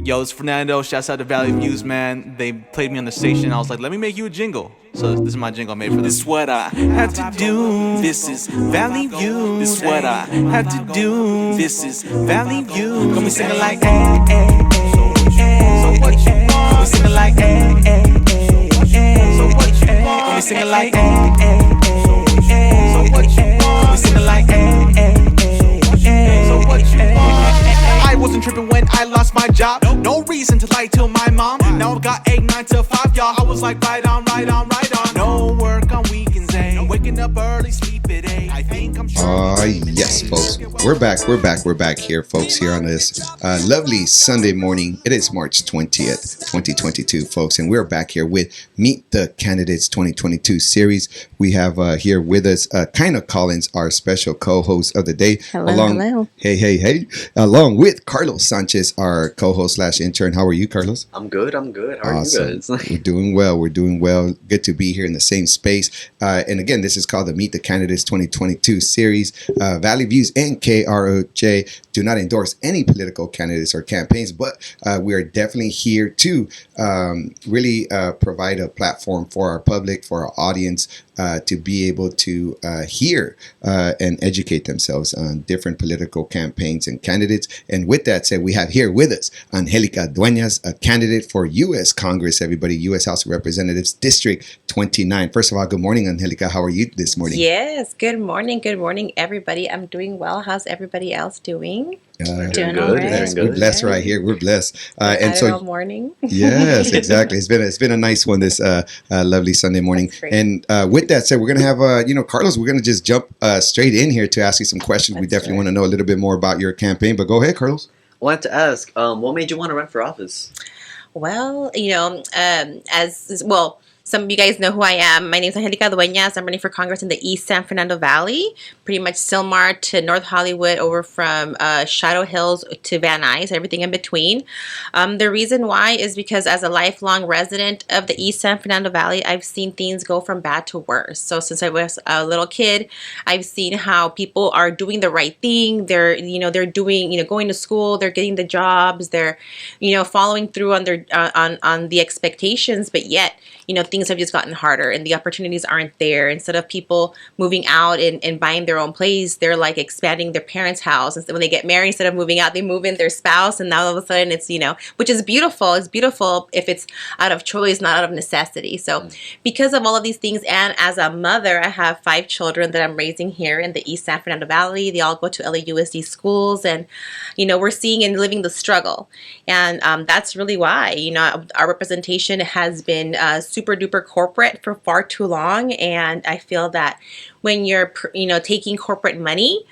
Yo, it's Fernando. Shouts out to Valley Views, man. They played me on the station. I was like, let me make you a jingle. So this is my jingle I made for them. This is what I had to do. This is Valley Views. This is what I had to do. This is Valley Views. Got me singing like, eh, eh, eh. So what you want? Got me singing like, eh, eh, eh. So what you want? Got me singing like, eh, eh, eh. So what you want? Got me singing like, eh, eh, eh. So what you want? I wasn't tripping when I lost my job. No reason to lie to my mom. Now I've got 8, 9 to 5, y'all. I was like, right on, right on, right on. No work on weekends, eh? Waking up early, sleep at 8. I think I'm sure. Yes, folks. We're back here, folks, here on this lovely Sunday morning. It is March 20th, 2022, folks, and we're back here with Meet the Candidates 2022 series. We have here with us Kinda Collins, our special co-host of the day. Hello. Hey. Along with Carlos Sanchez, our co-host / intern. How are you, Carlos? I'm good. How are Awesome. you guys? We're doing well. Good to be here in the same space. And again, this is called the Meet the Candidates 2022 series. Valley Views and KROJ do not endorse any political candidates or campaigns, but we are definitely here to really provide a platform for our public, for our audience, to be able to hear and educate themselves on different political campaigns and candidates. And with that said, we have here with us Angelica Dueñas, a candidate for U.S. Congress, everybody, U.S. House of Representatives, District 29. First of all, good morning, Angelica. How are you this morning? Yes, good morning, everybody. I'm doing well. How's everybody else doing? Doing Doing good. all right. Doing good. We're blessed right here. We're blessed. And Had it so, all morning. yes, exactly. It's been a nice one this lovely Sunday morning. That's great. And with that said, we're gonna have Carlos. We're gonna just jump straight in here to ask you some questions. We That's definitely right. want to know a little bit more about your campaign. But go ahead, Carlos. I wanted to ask, what made you want to run for office? Well, some of you guys know who I am. My name is Angelica Dueñas. I'm running for Congress in the East San Fernando Valley, pretty much Sylmar to North Hollywood, over from Shadow Hills to Van Nuys, everything in between. The reason why is because as a lifelong resident of the East San Fernando Valley, I've seen things go from bad to worse. So since I was a little kid, I've seen how people are doing the right thing. They're doing, going to school, they're getting the jobs, they're, following through on their on the expectations, but yet, things have just gotten harder and the opportunities aren't there. Instead of people moving out and buying their own place, they're like expanding their parents' house. Instead, when they get married, instead of moving out, they move in their spouse, and now all of a sudden it's, which is beautiful. It's beautiful if it's out of choice, not out of necessity. So because of all of these things, and as a mother, I have 5 children that I'm raising here in the East San Fernando Valley. They all go to LAUSD schools, and, we're seeing and living the struggle. And that's really why, our representation has been super duper corporate for far too long. And I feel that when you're, taking corporate money,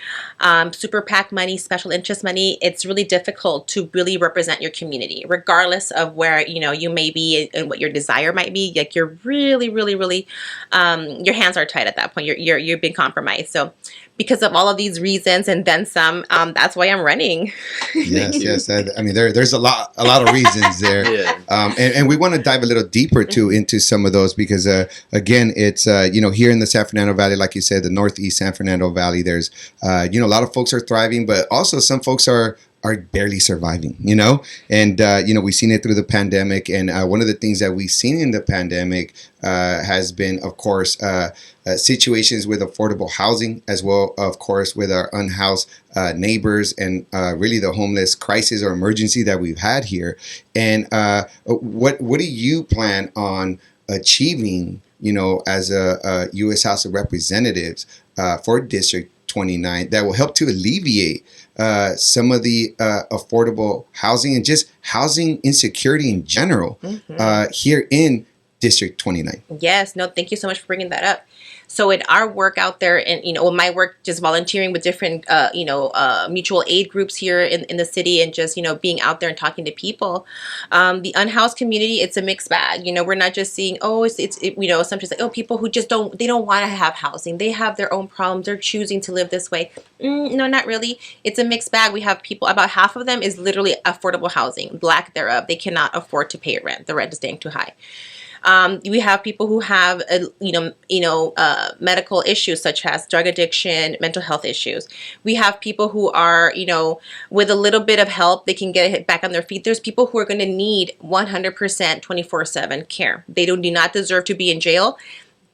super PAC money, special interest money, it's really difficult to really represent your community, regardless of where, you may be and what your desire might be. Like you're really, really, really, your hands are tied at that point. You've been compromised. So because of all of these reasons and then some, that's why I'm running. Yes. I mean, there's a lot of reasons there. Yeah. And we want to dive a little deeper into some of those because, again, it's, here in the San Fernando Valley, like you said, the Northeast San Fernando Valley, there's, a lot of folks are thriving, but also some folks are barely surviving, and, we've seen it through the pandemic. And one of the things that we've seen in the pandemic has been, of course, situations with affordable housing, as well, of course, with our unhoused neighbors and really the homeless crisis or emergency that we've had here. And what do you plan on achieving, as a U.S. House of Representatives for District 29 that will help to alleviate some of the affordable housing and just housing insecurity in general here in District 29? Yes, no, thank you so much for bringing that up. So in our work out there, and my work just volunteering with different mutual aid groups here in the city, and just being out there and talking to people, the unhoused community, it's a mixed bag. We're not just seeing sometimes like people who just don't want to have housing. They have their own problems. They're choosing to live this way. No, not really. It's a mixed bag. We have people, about half of them is literally affordable housing, lack thereof. They cannot afford to pay rent. The rent is staying too high. We have people who have, medical issues such as drug addiction, mental health issues. We have people who are, with a little bit of help, they can get back on their feet. There's people who are going to need 100% 24/7 care. They do not deserve to be in jail.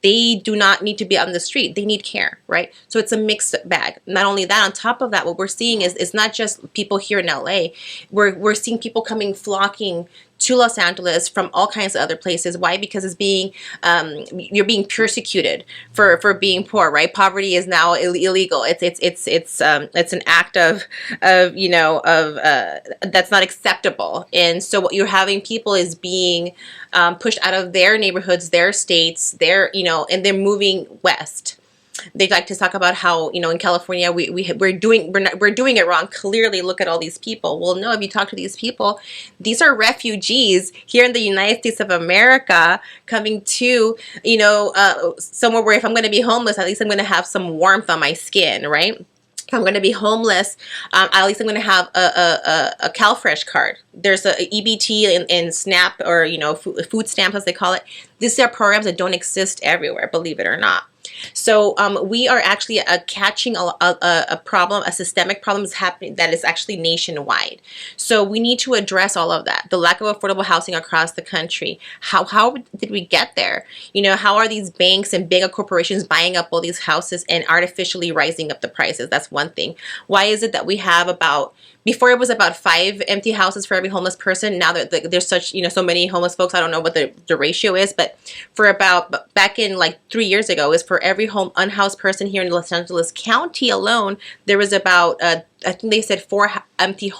They do not need to be on the street. They need care, right? So it's a mixed bag. Not only that, on top of that, what we're seeing is it's not just people here in LA. We're seeing people flocking to Los Angeles from all kinds of other places. Why? Because you're being persecuted for being poor, right? Poverty is now illegal. It's an act of that's not acceptable. And so what you're having people is being pushed out of their neighborhoods, their states, and they're moving west. They like to talk about how, in California we're doing it wrong. Clearly, look at all these people. Well, no, if you talk to these people, these are refugees here in the United States of America coming to, somewhere where if I'm going to be homeless, at least I'm going to have some warmth on my skin, right? If I'm going to be homeless, at least I'm going to have a CalFresh card. There's a EBT and SNAP, or food stamps as they call it. These are programs that don't exist everywhere, believe it or not. So we are actually catching a problem, a systemic problem is happening that is actually nationwide. So we need to address all of that. The lack of affordable housing across the country. How did we get there? How are these banks and big corporations buying up all these houses and artificially rising up the prices? That's one thing. Why is it that we have before it was about 5 empty houses for every homeless person. Now that there's such, so many homeless folks, I don't know what the ratio is, but back in like 3 years ago, is for every unhoused person here in Los Angeles County alone, there was about, I think they said 4 empty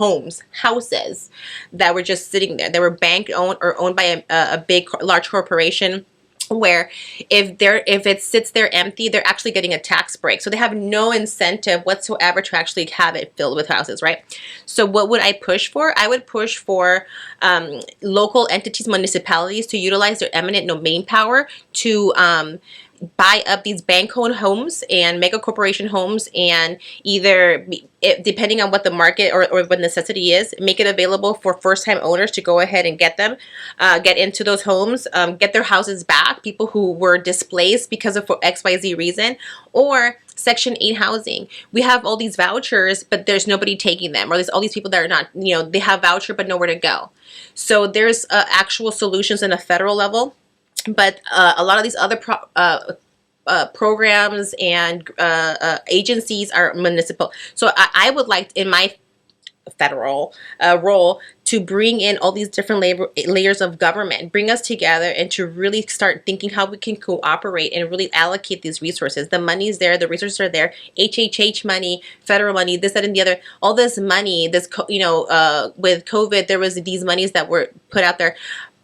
houses that were just sitting there. They were bank owned or owned by a large corporation, where if it sits there empty, they're actually getting a tax break. So they have no incentive whatsoever to actually have it filled with houses, right? So what would I push for? I would push for local entities, municipalities, to utilize their eminent domain power to buy up these bank-owned homes and mega corporation homes, and either, depending on what the market or what necessity is, make it available for first-time owners to go ahead and get into those homes, get their houses back, people who were displaced because of XYZ reason, or Section 8 housing. We have all these vouchers, but there's nobody taking them, or there's all these people that are not, they have voucher but nowhere to go. So there's actual solutions in a federal level. But a lot of these other programs and agencies are municipal. So I would like, in my federal role, to bring in all these different layers of government, bring us together, and to really start thinking how we can cooperate and really allocate these resources. The money's there, the resources are there, HHH money, federal money, this, that, and the other. All this money, with COVID, there was these monies that were put out there.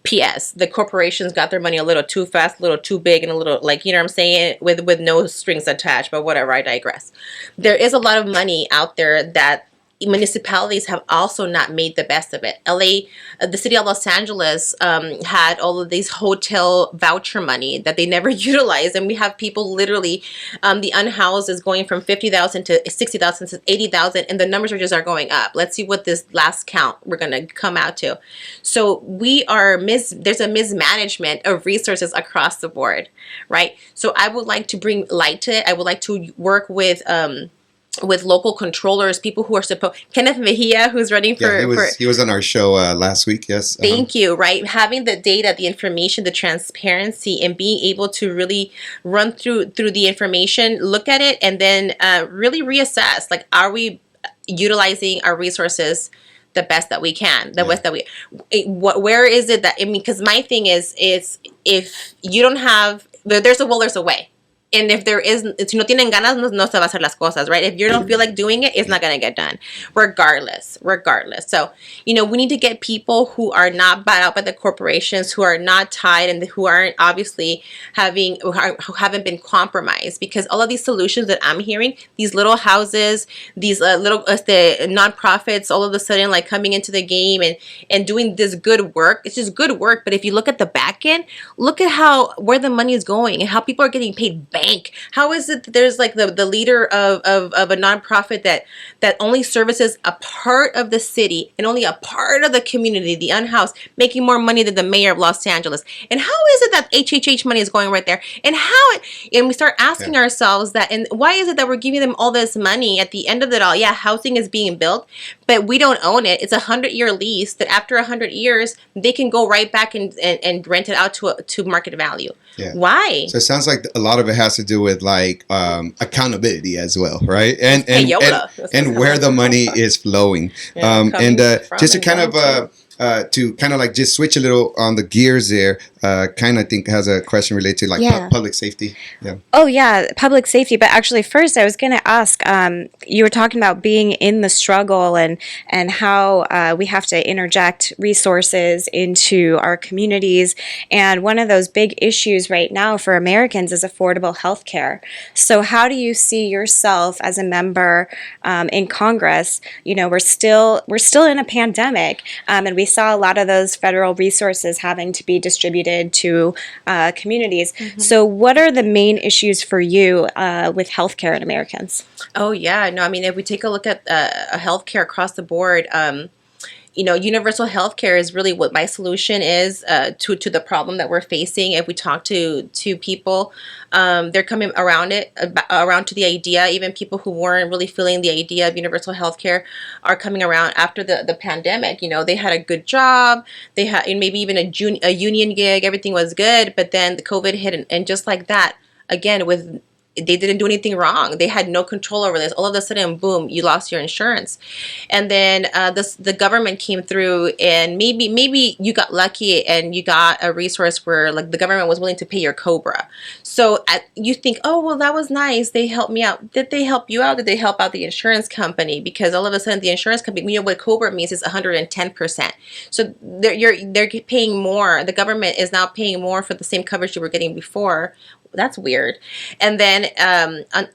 P.S. The corporations got their money a little too fast, a little too big, and a little, what I'm saying, with no strings attached, but whatever, I digress. There is a lot of money out there that municipalities have also not made the best of it. The city of Los Angeles had all of these hotel voucher money that they never utilized, and we have people literally, the unhoused is going from 50,000 to 60,000 to 80,000, and the numbers are going up. Let's see what this last count we're going to come out to. So there's a mismanagement of resources across the board, right? So I would like to bring light to it. I would like to work with local controllers, people who are Kenneth Mejia, who's running for... he was on our show last week, yes. Thank you, right? Having the data, the information, the transparency, and being able to really run through the information, look at it, and then really reassess, are we utilizing our resources the best that we can, where is it that, because my thing is if you don't have, there's a will, there's a way. And if there is, si no tienen ganas, no se va a hacer las cosas, right? If you don't feel like doing it, it's not going to get done, regardless. So, we need to get people who are not bought out by the corporations, who are not tied, and who aren't obviously who haven't been compromised. Because all of these solutions that I'm hearing, these little houses, these little nonprofits, all of a sudden coming into the game and doing this good work. It's just good work. But if you look at the back end, look at where the money is going and how people are getting paid bank? How is it that there's like the leader of a nonprofit that only services a part of the city and only a part of the community, the unhoused, making more money than the mayor of Los Angeles? And how is it that HHH money is going right there? And and we start asking ourselves that, and why is it that we're giving them all this money at the end of it all? Yeah, housing is being built, but we don't own it. It's a 100-year lease that after 100 years, they can go right back and rent it out to market value. Yeah. Why? So it sounds like a lot of it has to do with like accountability as well, right? And where the money is flowing. Just to kind of like just switch a little on the gears there, kind of think has a question related to like public safety. Yeah. Oh yeah, public safety. But actually, first I was going to ask. You were talking about being in the struggle and how we have to interject resources into our communities. And one of those big issues right now for Americans is affordable health care. So how do you see yourself as a member in Congress? You know, we're still in a pandemic, and we saw a lot of those federal resources having to be distributed to communities. Mm-hmm. So what are the main issues for you with healthcare in Americans? Oh, yeah. No, I mean, if we take a look at healthcare across the board, universal healthcare is really what my solution is to the problem that we're facing. If we talk to people, they're coming around to the idea. Even people who weren't really feeling the idea of universal healthcare are coming around after the pandemic. You know, they had a good job, they had maybe even a union gig, everything was good, but then the COVID hit, and just like that, again, they didn't do anything wrong. They had no control over this. All of a sudden, boom, you lost your insurance. And then the government came through, and maybe you got lucky and you got a resource where like the government was willing to pay your COBRA. So you think, oh, well, that was nice. They helped me out. Did they help you out? Did they help out the insurance company? Because all of a sudden the insurance company, you know what COBRA means, is 110%. So they're paying more. The government is now paying more for the same coverage you were getting before. That's weird. And then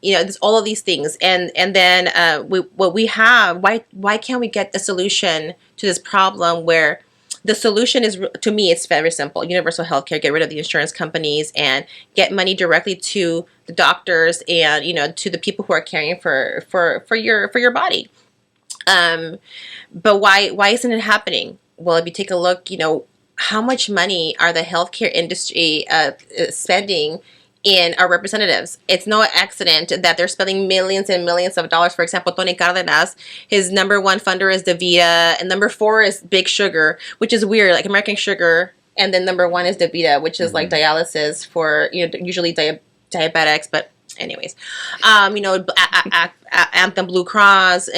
there's all of these things, and then what we have, why can't we get the solution to this problem? Where the solution is, to me, it's very simple: universal healthcare. Get rid of the insurance companies and get money directly to the doctors and to the people who are caring for your body. But why isn't it happening? Well, if you take a look, how much money are the healthcare industry spending in our representatives? It's no accident that they're spending millions and millions of dollars. For example, Tony Cardenas, his number one funder is DaVita, and number 4 is Big Sugar, which is weird, like American Sugar, and then number 1 is DaVita, which is like dialysis for usually diabetics, but anyways, Anthem Blue Cross,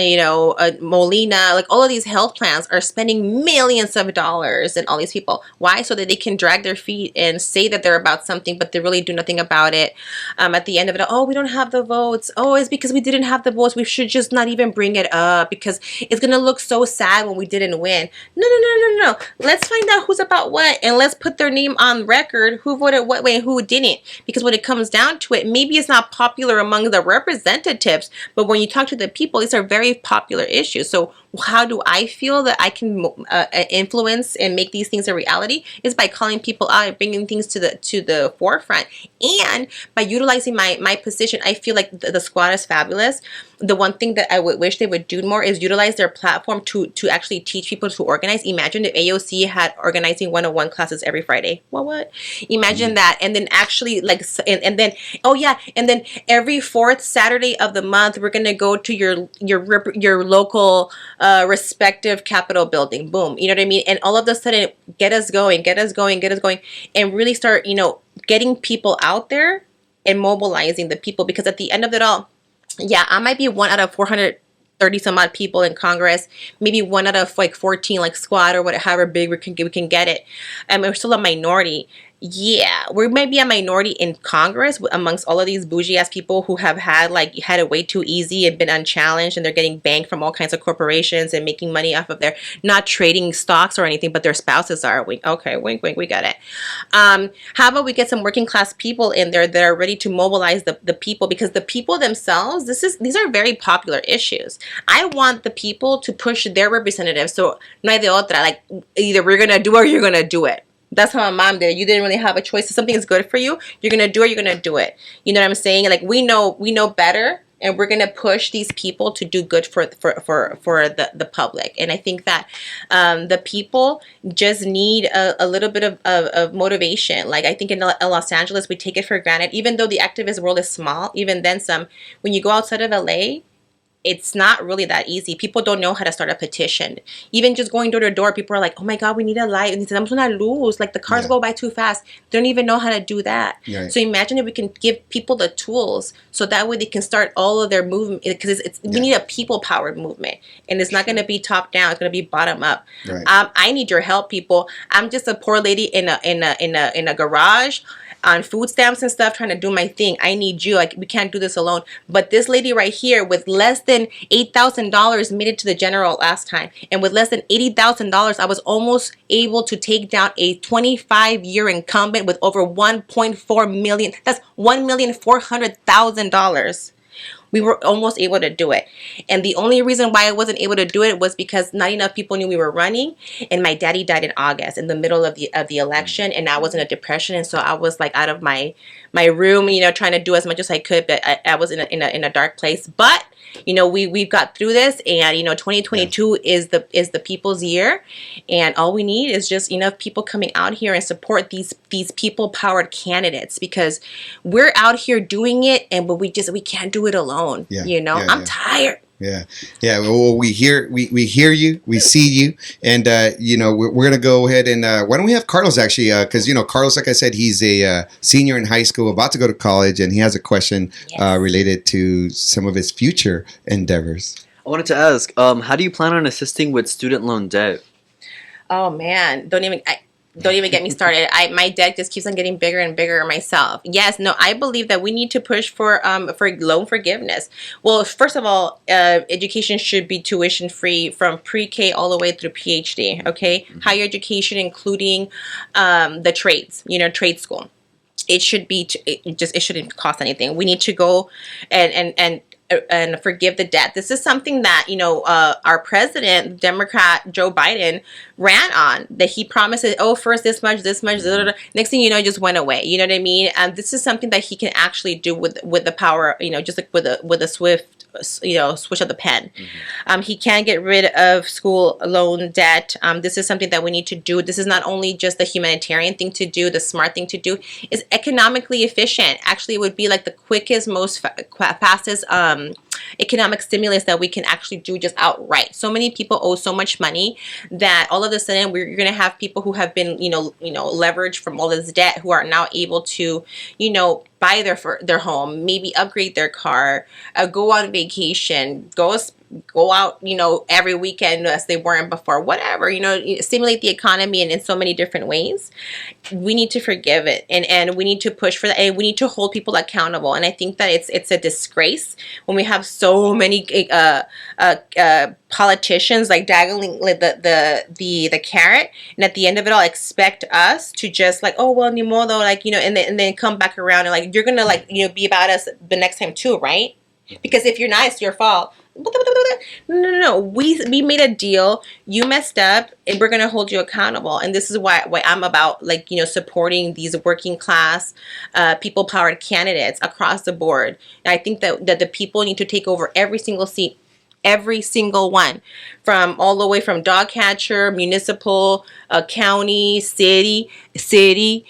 Molina, like all of these health plans are spending millions of dollars and all these people. Why? So that they can drag their feet and say that they're about something, but they really do nothing about it. At the end of it, oh, we don't have the votes. Oh, it's because we didn't have the votes. We should just not even bring it up because it's going to look so sad when we didn't win. No. Let's find out who's about what, and let's put their name on record, who voted what way and who didn't. Because when it comes down to it, maybe it's not popular among the representatives, but when you talk to the people, these are very popular issues. So how do I feel that I can influence and make these things a reality? Is by calling people out and bringing things to the forefront, and by utilizing my position. I feel like the squad is fabulous. The one thing that I would wish they would do more is utilize their platform to actually teach people to organize. Imagine if AOC had organizing 101 classes every Friday. What? Imagine that. And then actually and then every 4th Saturday of the month, we're going to go to your local respective Capitol building. Boom. You know what I mean? And all of a sudden, get us going, and really start, getting people out there and mobilizing the people. Because at the end of it all, yeah, I might be 1 out of 430 some odd people in Congress, maybe 1 out of like 14, like squad or whatever big we can get it. And we're still a minority. Yeah, we might be a minority in Congress amongst all of these bougie ass people who have had it way too easy and been unchallenged, and they're getting banked from all kinds of corporations and making money off of their, not trading stocks or anything, but their spouses are. Okay, wink, we got it. How about we get some working class people in there that are ready to mobilize the people, because the people themselves, these are very popular issues. I want the people to push their representatives. So no hay de otra, like either we're gonna do it or you're gonna do it. That's how my mom did. You didn't really have a choice. If something is good for you, you're gonna do it. You're gonna do it. You know what I'm saying? Like we know better, and we're gonna push these people to do good for the public. And I think that the people just need a little bit of motivation. Like I think in Los Angeles, we take it for granted. Even though the activist world is small, even then some. When you go outside of LA, it's not really that easy. People don't know how to start a petition. Even just going door to door, people are like, "Oh my God, we need a light." And necesitamos una luz. Like the cars go by too fast. They don't even know how to do that. Right. So imagine if we can give people the tools so that way they can start all of their movement. Because we need a people-powered movement, and it's not going to be top down. It's going to be bottom up. Right. I need your help, people. I'm just a poor lady in a garage on food stamps and stuff, trying to do my thing. I need you. Like we can't do this alone. But this lady right here with less than $8,000 made it to the general last time, and with less than $80,000, I was almost able to take down a 25-year incumbent with over 1.4 million. That's $1,400,000. We were almost able to do it. And the only reason why I wasn't able to do it was because not enough people knew we were running. And my daddy died in August in the middle of the election. And I was in a depression. And so I was like out of my room, trying to do as much as I could. But I was in a dark place. But we've got through this, and 2022 is the people's year, and all we need is just enough people coming out here and support these people powered candidates, because we're out here doing it, but we can't do it alone. I'm tired. Yeah. Well, we hear you, we see you, and we're gonna go ahead and why don't we have Carlos actually? Because Carlos, like I said, he's a senior in high school, about to go to college, and he has a question related to some of his future endeavors. I wanted to ask, how do you plan on assisting with student loan debt? Oh man, don't even get me started. My debt just keeps on getting bigger and bigger myself. Yes, no, I believe that we need to push for loan forgiveness. Well, first of all, education should be tuition free from pre-K all the way through PhD. Okay, higher education, including the trades. Trade school. It should be. It shouldn't cost anything. We need to go and forgive the debt. This is something that our president, Democrat Joe Biden, ran on. That he promised, first this much, next thing you know, it just went away. You know what I mean? This is something that he can actually do with the power, just like with a swift switch of the pen. He can get rid of school loan debt. This is something that we need to do. This is not only just the humanitarian thing to do, the smart thing to do. It's economically efficient. Actually, it would be like the quickest, most fastest economic stimulus that we can actually do just outright. So many people owe so much money that all of a sudden you're going to have people who have been leveraged from all this debt, who are now able to buy their home, maybe upgrade their car, go on vacation, go out, every weekend as they weren't before, whatever, stimulate the economy in so many different ways. We need to forgive it, and we need to push for that, and we need to hold people accountable. And I think that it's a disgrace when we have so many politicians like dangling the carrot, and at the end of it all expect us to just like, oh well, ni modo, like and then come back around and like you're gonna be about us the next time too, right? Because if you're not, it's your fault. No. We made a deal. You messed up, and we're gonna hold you accountable. And this is why I'm about supporting these working class, people powered candidates across the board. And I think that the people need to take over every single seat. Every single one, from all the way from dog catcher, municipal, county, city, federal,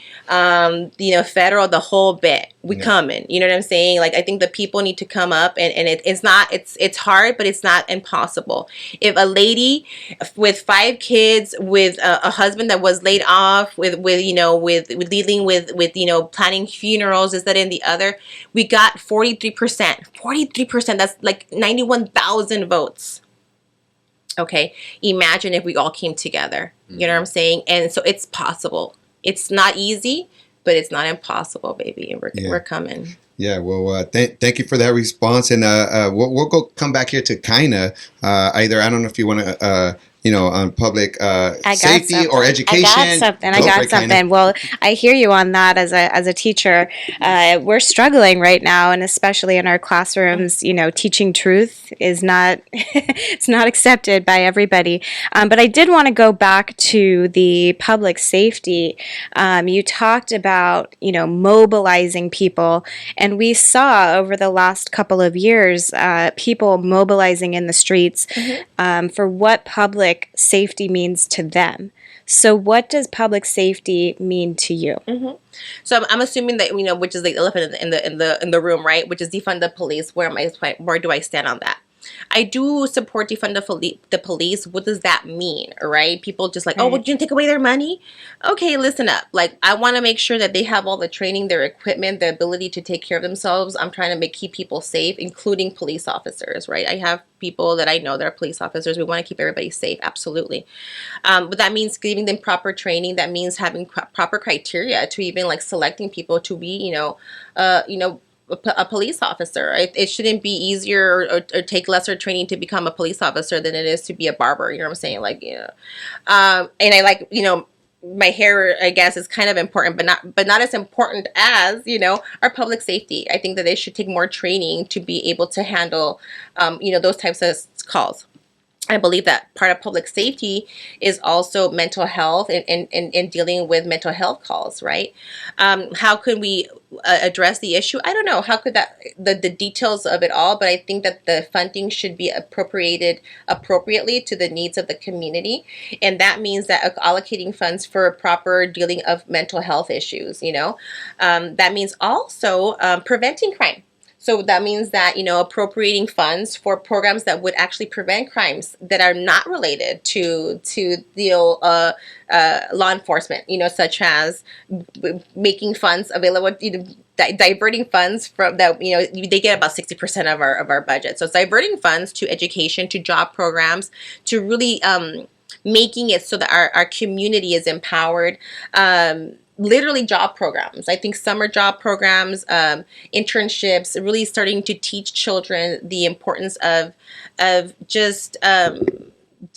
the whole bit. We coming. You know what I'm saying? Like I think the people need to come up, and it's hard, but it's not impossible. If a lady with 5 kids, with a husband that was laid off, with dealing with planning funerals, is that in the other, we got 43%. 43%. That's like 91,000 votes. Okay, imagine if we all came together. You know what I'm saying? And so it's possible. It's not easy, but it's not impossible, baby. And we're coming. Yeah, well, thank you for that response, and we'll go come back here to Kaina. Either I don't know if you want to on public got safety or something. education. I got something. Go for it, Kaina. Well, I hear you on that as a teacher. We're struggling right now, and especially in our classrooms. Teaching truth is not it's not accepted by everybody. But I did want to go back to the public safety. You talked about mobilizing people, and we saw over the last couple of years people mobilizing in the streets for what public safety means to them. So what does public safety mean to you? So I'm assuming that which is the elephant in the room, right? Which is defund the police. Where do I stand on that? I do support defund the police. What does that mean, right? People just like, oh, well, you take away their money? Okay, listen up. Like, I want to make sure that they have all the training, their equipment, the ability to take care of themselves. I'm trying to keep people safe, including police officers, right? I have people that I know that are police officers. We want to keep everybody safe, absolutely. But that means giving them proper training. That means having proper criteria to even like selecting people to be, a police officer. It shouldn't be easier or take lesser training to become a police officer than it is to be a barber. You know what I'm saying? Like, and I like, my hair, I guess, is kind of important, but not as important as, our public safety. I think that they should take more training to be able to handle, those types of calls. I believe that part of public safety is also mental health and dealing with mental health calls, right? How could we address the issue? I don't know. How could the details of it all, but I think that the funding should be appropriated appropriately to the needs of the community. And that means that allocating funds for proper dealing of mental health issues, that means also preventing crime. So that means that, appropriating funds for programs that would actually prevent crimes that are not related to law enforcement, such as making funds available, diverting funds from that, they get about 60% of our budget. So it's diverting funds to education, to job programs, to really making it so that our community is empowered. Literally job programs. I think summer job programs, internships, really starting to teach children the importance of just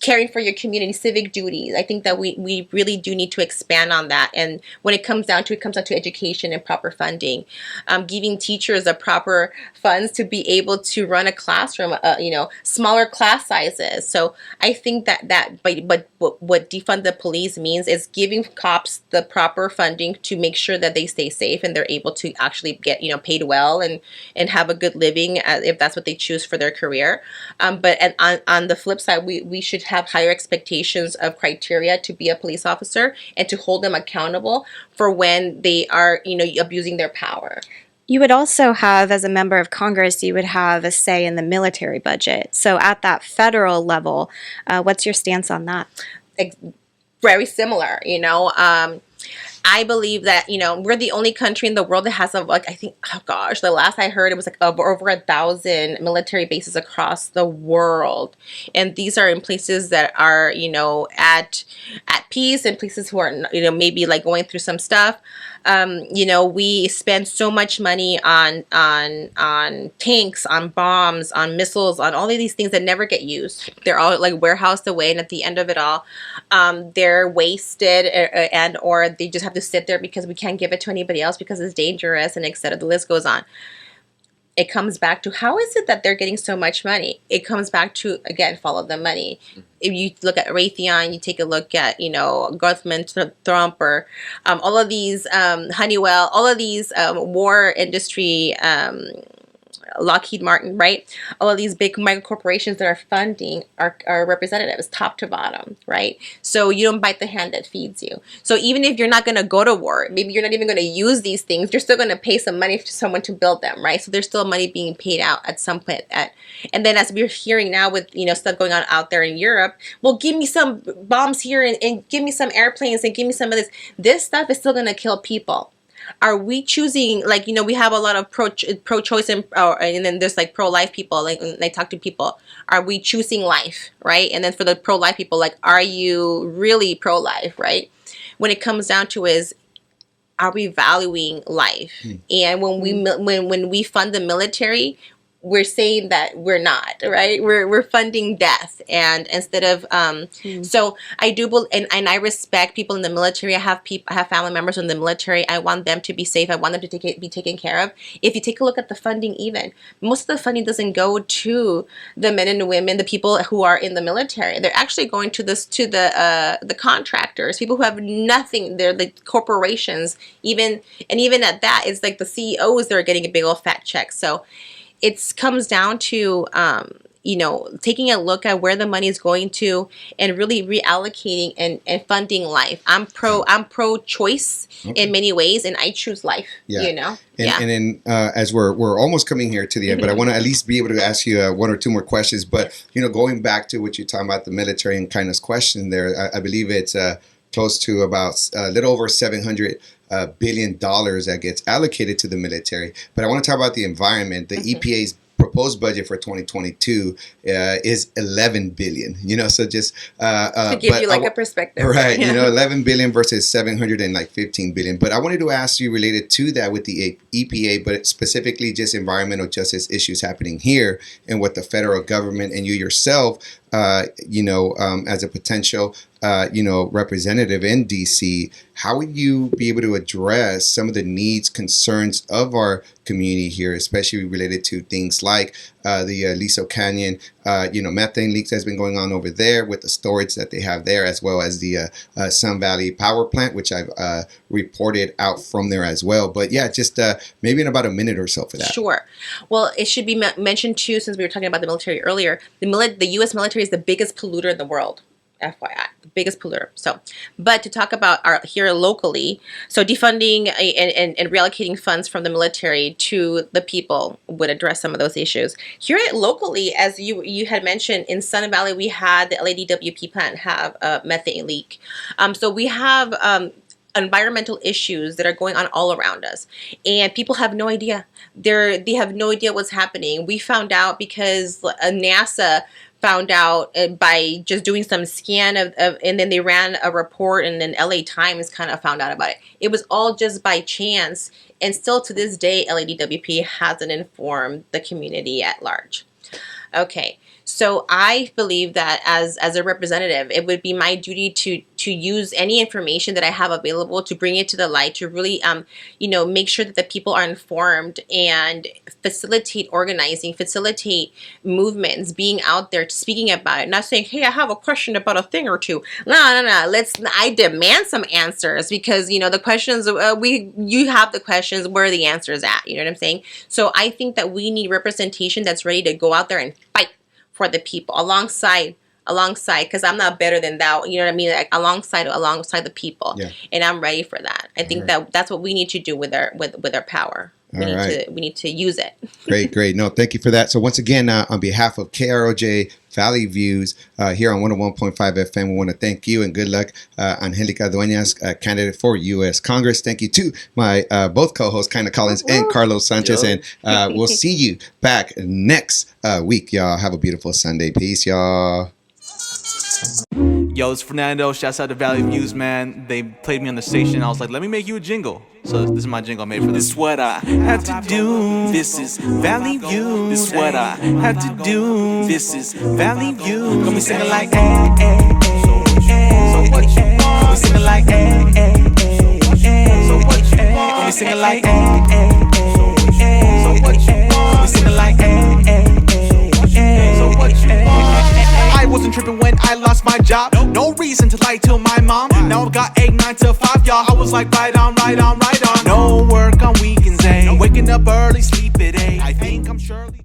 caring for your community, civic duties. I think that we really do need to expand on that. And when it comes down to education and proper funding, giving teachers the proper funds to be able to run a classroom, smaller class sizes. So I think but what defund the police means is giving cops the proper funding to make sure that they stay safe and they're able to actually get, paid well and have a good living if that's what they choose for their career. But on the flip side, we should have higher expectations of criteria to be a police officer and to hold them accountable for when they are, abusing their power. You would also have, as a member of Congress, you would have a say in the military budget. So at that federal level, what's your stance on that? Very similar, I believe that, we're the only country in the world that has I think, oh gosh, the last I heard, it was like over 1,000 military bases across the world. And these are in places that are, at peace, and places who are, maybe like going through some stuff. We spend so much money on tanks, on bombs, on missiles, on all of these things that never get used. They're all like warehoused away, and at the end of it all, they're wasted and or they just have to sit there because we can't give it to anybody else because it's dangerous, and etc. The list goes on. It comes back to, how is it that they're getting so much money? It comes back to, again, follow the money. If you look at Raytheon, you take a look at, government Trump, or all of these, Honeywell, all of these war industry, Lockheed Martin, right? All of these big mega corporations that are funding our representatives, top to bottom, right? So you don't bite the hand that feeds you. So even if you're not going to go to war, maybe you're not even going to use these things, you're still going to pay some money to someone to build them, right? So there's still money being paid out at some point. And then as we're hearing now with, stuff going on out there in Europe, well, give me some bombs here and give me some airplanes and give me some of this. This stuff is still going to kill people. Are we choosing, we have a lot of pro-choice and then there's like pro-life people, when I talk to people, are we choosing life, right? And then for the pro-life people, are you really pro-life, right? When it comes down to is, are we valuing life? And when we fund the military, we're saying that we're not, right? We're funding death, and instead of so I do and I respect people in the military. I have family members in the military. I want them to be safe. I want them to be taken care of. If you take a look at the funding, even most of the funding doesn't go to the men and women, the people who are in the military. They're actually going to the contractors, people who have nothing. They're the corporations, even at that, it's like the CEOs that are getting a big old fat check. So it comes down to taking a look at where the money is going to and really reallocating and funding life. I'm pro choice in many ways, and I choose life. And then as we're almost coming here to the end, but I want to at least be able to ask you one or two more questions. But going back to what you're talking about, the military and kindness question there, I believe it's close to about a little over $700 billion that gets allocated to the military. But I want to talk about the environment. The EPA's proposed budget for 2022 is 11 billion. So just to give you a perspective, right? 11 billion versus 715 billion. But I wanted to ask you related to that with the EPA, but specifically just environmental justice issues happening here and what the federal government and you yourself, as a potential, representative in DC, how would you be able to address some of the needs, concerns of our community here, especially related to things like the Liso Canyon, methane leaks that's been going on over there with the storage that they have there, as well as the Sun Valley Power Plant, which I've reported out from there as well. But yeah, just maybe in about a minute or so for that. Sure. Well, it should be mentioned too, since we were talking about the military earlier, the U.S. military is the biggest polluter in the world. FYI, the biggest polluter. So, but to talk about here locally, so defunding and reallocating funds from the military to the people would address some of those issues. Here locally, as you had mentioned, in Sun Valley, we had the LADWP plant have a methane leak. So we have environmental issues that are going on all around us, and people have no idea. They have no idea what's happening. We found out because NASA found out by just doing some scan of and then they ran a report, and then LA Times kind of found out about it. It was all just by chance, and still to this day, LADWP hasn't informed the community at large. Okay, so I believe that as a representative, it would be my duty to use any information that I have available to bring it to the light, to really make sure that the people are informed and facilitate organizing, facilitate movements, being out there speaking about it, not saying, hey, I have a question about a thing or two. No. I demand some answers, because the questions you have the questions, where are the answers at? You know what I'm saying? So I think that we need representation that's ready to go out there and fight for the people alongside, because I'm not better than thou, you know what I mean? Like alongside the people, and I'm ready for that. I think that's what we need to do with our power. We need to use it. Great. No, thank you for that. So once again, on behalf of KROJ Valley Views here on 101.5 FM, we want to thank you and good luck, Angelica Dueñas, candidate for U.S. Congress. Thank you to my both co-hosts, Kinda Collins and Carlos Sanchez, and we'll see you back next week, y'all. Have a beautiful Sunday. Peace, y'all. Yo, it's Fernando. Shouts out to Valley Views, man. They played me on the station. I was like, let me make you a jingle. So this is my jingle I made for them. This is what I had to do. This is Valley Views. This is what I had to do. This is Valley Views. Got me singing like, hey, hey, hey. So what you want? Got me singing like, hey, hey, hey. So what you want? Got me singing like, hey, hey, hey. So what you want? Got me singing like, hey, hey, hey. So what you want? I wasn't tripping when I lost my job. No reason to lie to my mom. Now I've got 8, 9 to 5, y'all. I was like, right on. No work on weekends, eh? Waking up early, sleep at 8. I think I'm surely